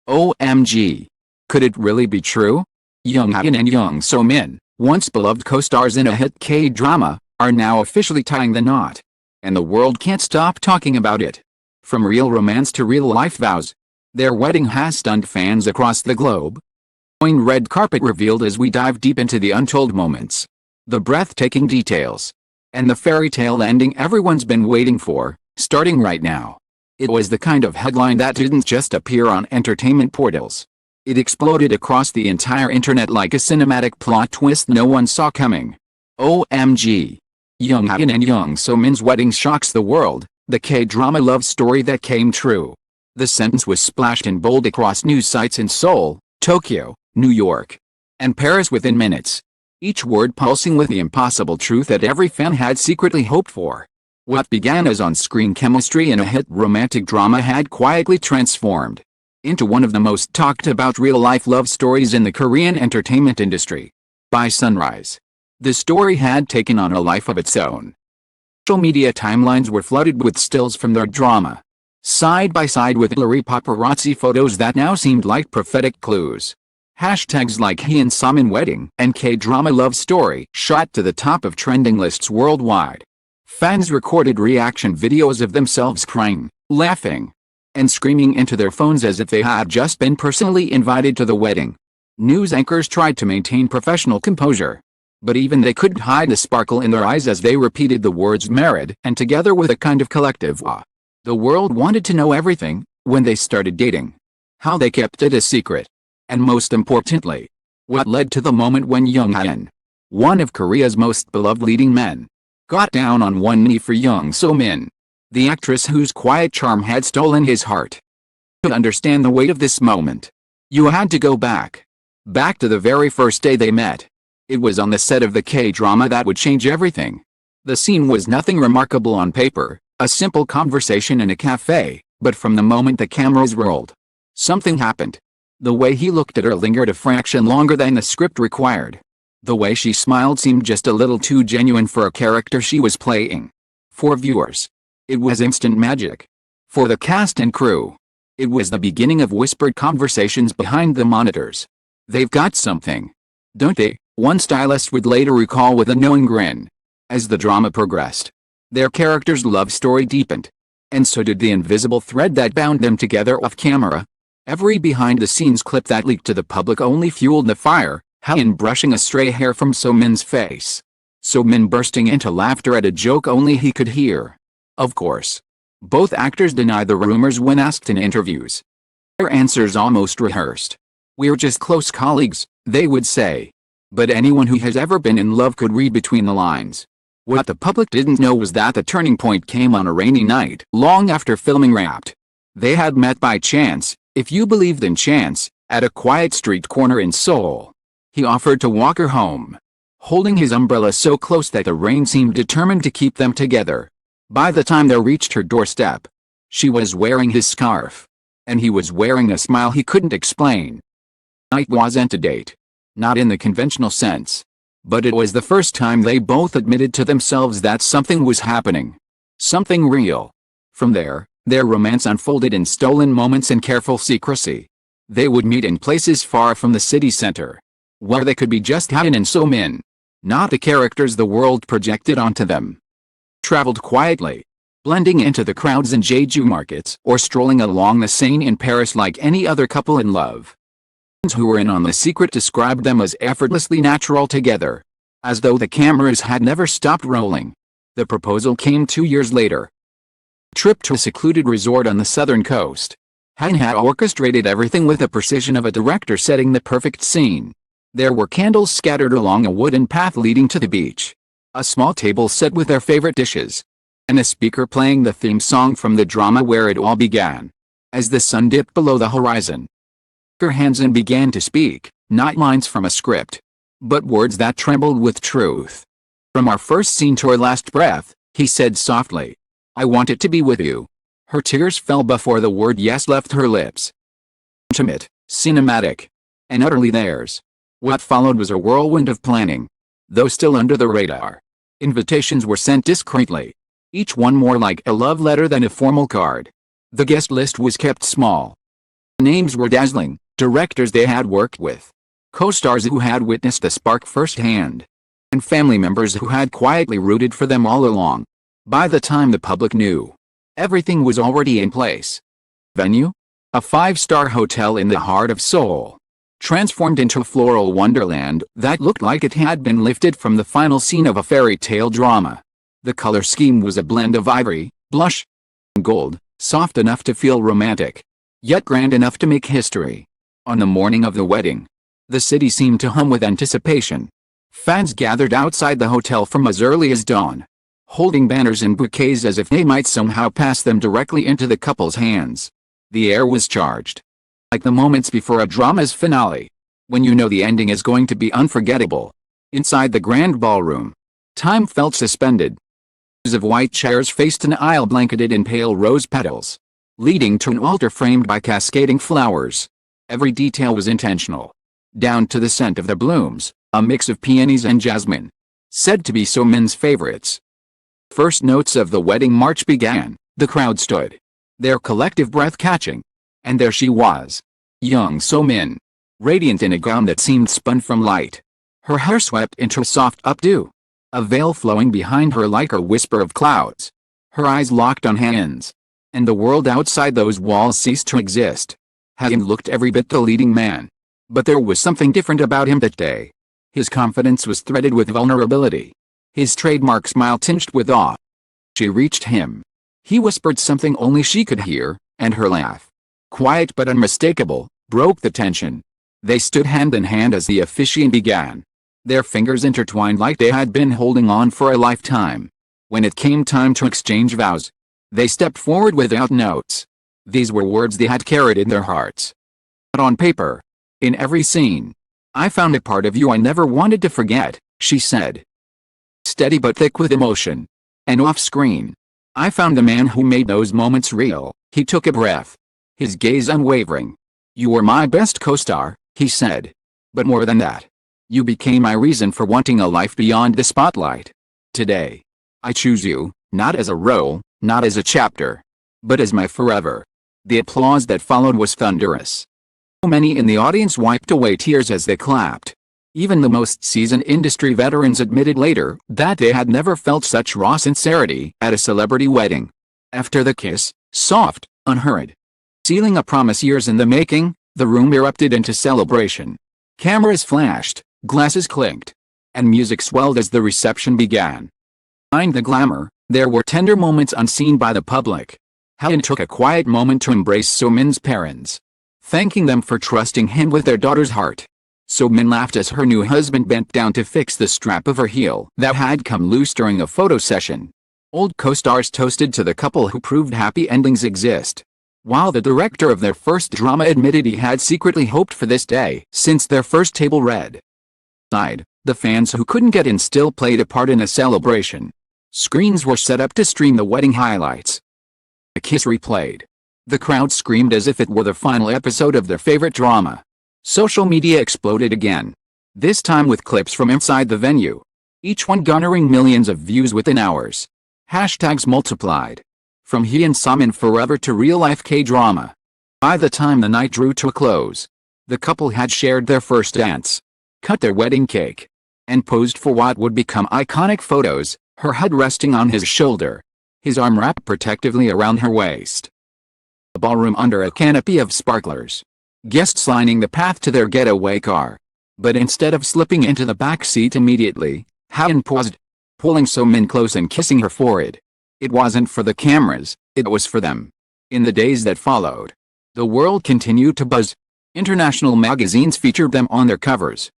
OMG. Could it really be true? Jung Hae-in and Jung So-min, once beloved co-stars in a hit K-drama, are now officially tying the knot. And the world can't stop talking about it. From real romance to real-life vows, their wedding has stunned fans across the globe. Red carpet revealed as we dive deep into the untold moments, the breathtaking details, and the fairy tale ending everyone's been waiting for, starting right now. It was the kind of headline that didn't just appear on entertainment portals. It exploded across the entire internet like a cinematic plot twist no one saw coming. OMG. Jung Hae-in and Jung So-min's wedding shocks the world, the K-drama love story that came true. The sentence was splashed in bold across news sites in Seoul, Tokyo, New York, and Paris within minutes. Each word pulsing with the impossible truth that every fan had secretly hoped for. What began as on-screen chemistry in a hit romantic drama had quietly transformed into one of the most talked-about real-life love stories in the Korean entertainment industry. By sunrise, the story had taken on a life of its own. Social media timelines were flooded with stills from their drama, side by side with blurry paparazzi photos that now seemed like prophetic clues. Hashtags like Hae-in So-min wedding and K-drama love story shot to the top of trending lists worldwide. Fans recorded reaction videos of themselves crying, laughing, and screaming into their phones as if they had just been personally invited to the wedding. News anchors tried to maintain professional composure, but even they couldn't hide the sparkle in their eyes as they repeated the words married and together with a kind of collective awe. The world wanted to know everything: when they started dating, how they kept it a secret, and most importantly, what led to the moment when Jung Hae-in, one of Korea's most beloved leading men, got down on one knee for Jung So-min, the actress whose quiet charm had stolen his heart. To understand the weight of this moment, you had to go back to the very first day they met. It was on the set of the K-drama that would change everything. The scene was nothing remarkable on paper, a simple conversation in a cafe, but from the moment the cameras rolled, something happened. The way he looked at her lingered a fraction longer than the script required. The way she smiled seemed just a little too genuine for a character she was playing. For viewers, it was instant magic. For the cast and crew, it was the beginning of whispered conversations behind the monitors. "They've got something, don't they?" one stylist would later recall with a knowing grin. As the drama progressed, their characters' love story deepened, and so did the invisible thread that bound them together off camera. Every behind-the-scenes clip that leaked to the public only fueled the fire. Hae-in brushing a stray hair from So-min's face, So-min bursting into laughter at a joke only he could hear. Of course, both actors denied the rumors when asked in interviews. Their answers almost rehearsed. "We're just close colleagues," they would say. But anyone who has ever been in love could read between the lines. What the public didn't know was that the turning point came on a rainy night, long after filming wrapped. They had met by chance, if you believed in chance, at a quiet street corner in Seoul. He offered to walk her home, holding his umbrella so close that the rain seemed determined to keep them together. By the time they reached her doorstep, she was wearing his scarf, and he was wearing a smile he couldn't explain. It wasn't a date, not in the conventional sense, but it was the first time they both admitted to themselves that something was happening, something real. From there, their romance unfolded in stolen moments and careful secrecy. They would meet in places far from the city center, where they could be just Hae-in and So-min, not the characters the world projected onto them. Traveled quietly, blending into the crowds in Jeju markets or strolling along the Seine in Paris like any other couple in love. Fans who were in on the secret described them as effortlessly natural together, as though the cameras had never stopped rolling. The proposal came 2 years later. A trip to a secluded resort on the southern coast. Hae-in had orchestrated everything with the precision of a director setting the perfect scene. There were candles scattered along a wooden path leading to the beach, a small table set with their favorite dishes, and a speaker playing the theme song from the drama where it all began. As the sun dipped below the horizon, her hands and began to speak, not lines from a script, but words that trembled with truth. "From our first scene to our last breath," he said softly, "I wanted to be with you." Her tears fell before the word yes left her lips. Intimate, cinematic, and utterly theirs. What followed was a whirlwind of planning. Though still under the radar, invitations were sent discreetly, each one more like a love letter than a formal card. The guest list was kept small. Names were dazzling, directors they had worked with, co-stars who had witnessed the spark firsthand, and family members who had quietly rooted for them all along. By the time the public knew, everything was already in place. Venue? A five-star hotel in the heart of Seoul, transformed into a floral wonderland that looked like it had been lifted from the final scene of a fairy tale drama. The color scheme was a blend of ivory, blush, and gold, soft enough to feel romantic, yet grand enough to make history. On the morning of the wedding, the city seemed to hum with anticipation. Fans gathered outside the hotel from as early as dawn, holding banners and bouquets as if they might somehow pass them directly into the couple's hands. The air was charged, like the moments before a drama's finale, when you know the ending is going to be unforgettable. Inside the grand ballroom, time felt suspended. Rows of white chairs faced an aisle blanketed in pale rose petals, leading to an altar framed by cascading flowers. Every detail was intentional, down to the scent of the blooms, a mix of peonies and jasmine, said to be So-min's favorites. First notes of the wedding march began. The crowd stood, their collective breath catching. And there she was, young So-min, radiant in a gown that seemed spun from light. Her hair swept into a soft updo, a veil flowing behind her like a whisper of clouds. Her eyes locked on Hae-in's, and the world outside those walls ceased to exist. Hae-in looked every bit the leading man, but there was something different about him that day. His confidence was threaded with vulnerability, his trademark smile tinged with awe. She reached him. He whispered something only she could hear, and her laugh, quiet but unmistakable, broke the tension. They stood hand in hand as the officiant began, their fingers intertwined like they had been holding on for a lifetime. When it came time to exchange vows, they stepped forward without notes. These were words they had carried in their hearts, but on paper, in every scene. "I found a part of you I never wanted to forget," she said, steady but thick with emotion. And off-screen, "I found the man who made those moments real." He took a breath, his gaze unwavering. "You were my best co-star," he said. "But more than that, you became my reason for wanting a life beyond the spotlight. Today, I choose you, not as a role, not as a chapter, but as my forever." The applause that followed was thunderous. So many in the audience wiped away tears as they clapped. Even the most seasoned industry veterans admitted later that they had never felt such raw sincerity at a celebrity wedding. After the kiss, soft, unhurried, sealing a promise years in the making, the room erupted into celebration. Cameras flashed, glasses clinked, and music swelled as the reception began. Behind the glamour, there were tender moments unseen by the public. Hae-in took a quiet moment to embrace So-min's parents, thanking them for trusting him with their daughter's heart. So-min laughed as her new husband bent down to fix the strap of her heel that had come loose during a photo session. Old co-stars toasted to the couple who proved happy endings exist, while the director of their first drama admitted he had secretly hoped for this day since their first table read. Inside, the fans who couldn't get in still played a part in the celebration. Screens were set up to stream the wedding highlights. The kiss replayed. The crowd screamed as if it were the final episode of their favorite drama. Social media exploded again, this time with clips from inside the venue, each one garnering millions of views within hours. Hashtags multiplied, from Hae-in So-min forever to real-life K-drama. By the time the night drew to a close, the couple had shared their first dance, cut their wedding cake, and posed for what would become iconic photos, her head resting on his shoulder, his arm wrapped protectively around her waist. The ballroom under a canopy of sparklers, guests lining the path to their getaway car. But instead of slipping into the back seat immediately, Hae-in paused, pulling So-min close and kissing her forehead. It wasn't for the cameras, it was for them. In the days that followed, the world continued to buzz. International magazines featured them on their covers,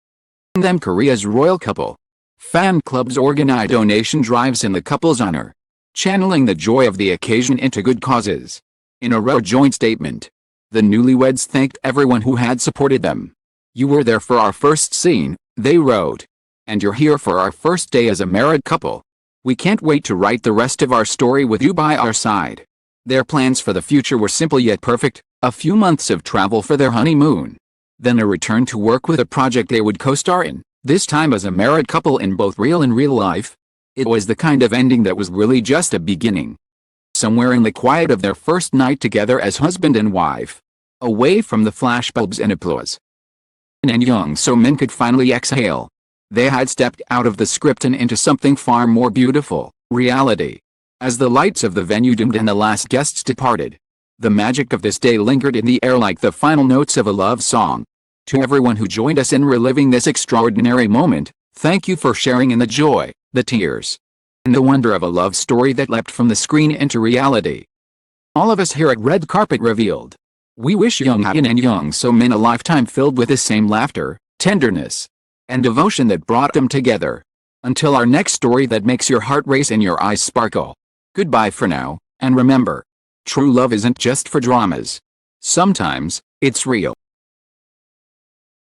calling them Korea's royal couple. Fan clubs organized donation drives in the couple's honor, channeling the joy of the occasion into good causes. In a rare joint statement, the newlyweds thanked everyone who had supported them. "You were there for our first scene," they wrote, "and you're here for our first day as a married couple. We can't wait to write the rest of our story with you by our side." Their plans for the future were simple yet perfect: a few months of travel for their honeymoon, then a return to work with a project they would co-star in, this time as a married couple in both real and real life. It was the kind of ending that was really just a beginning. Somewhere in the quiet of their first night together as husband and wife, away from the flashbulbs and applause. And Jung So-min could finally exhale. They had stepped out of the script and into something far more beautiful, reality. As the lights of the venue dimmed and the last guests departed, the magic of this day lingered in the air like the final notes of a love song. To everyone who joined us in reliving this extraordinary moment, thank you for sharing in the joy, the tears, and the wonder of a love story that leapt from the screen into reality. All of us here at Red Carpet Revealed, we wish Jung Hae-in and Jung So-min a lifetime filled with the same laughter, tenderness, and devotion that brought them together. Until our next story that makes your heart race and your eyes sparkle. Goodbye for now, and remember, true love isn't just for dramas. Sometimes, it's real.